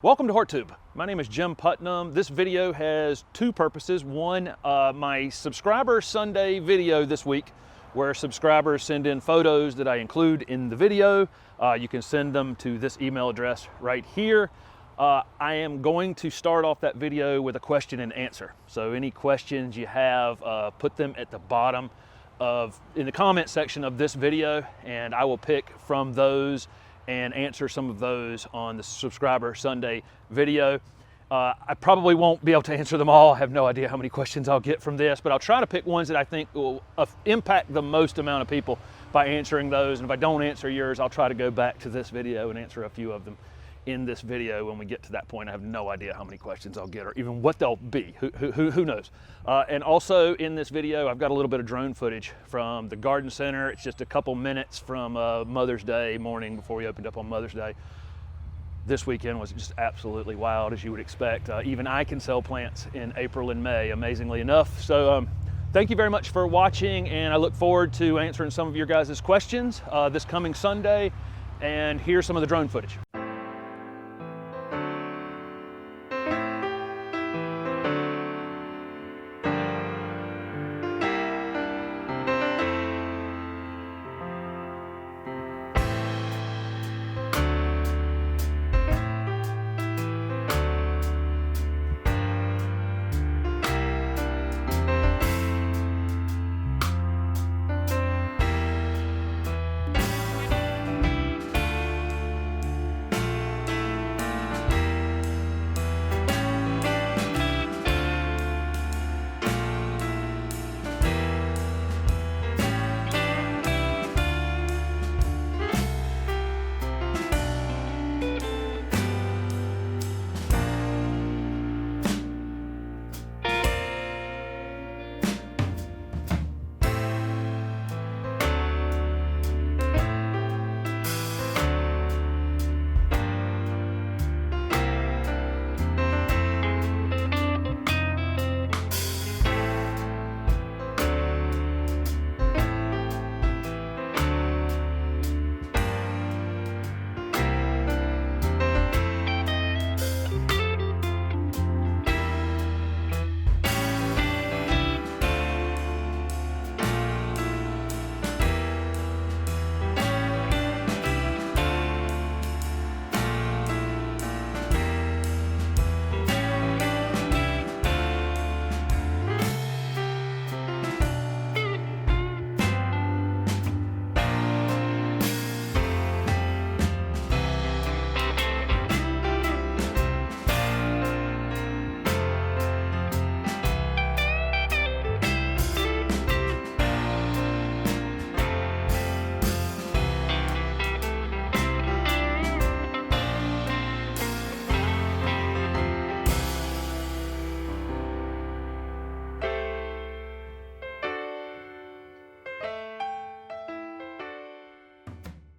Welcome to HortTube. My name is Jim Putnam. This video has two purposes. One, my subscriber Sunday video this week, where subscribers send in photos that I include in the video. You can send them to this email address right here. I am going to start off that video with a question and answer. So any questions you have, put them at the bottom in the comment section of this video, and I will pick from those and answer some of those on the subscriber Sunday video. I probably won't be able to answer them all. I have no idea how many questions I'll get from this, but I'll try to pick ones that I think will impact the most amount of people by answering those. And if I don't answer yours, I'll try to go back to this video and answer a few of them in this video when we get to that point. I have no idea how many questions I'll get or even what they'll be. Who knows? And also in this video, I've got a little bit of drone footage from the garden center. It's just a couple minutes from Mother's Day morning before we opened up on Mother's Day. This weekend was just absolutely wild, as you would expect. Even I can sell plants in April and May, amazingly enough. So thank you very much for watching, and I look forward to answering some of your guys' questions this coming Sunday. And here's some of the drone footage.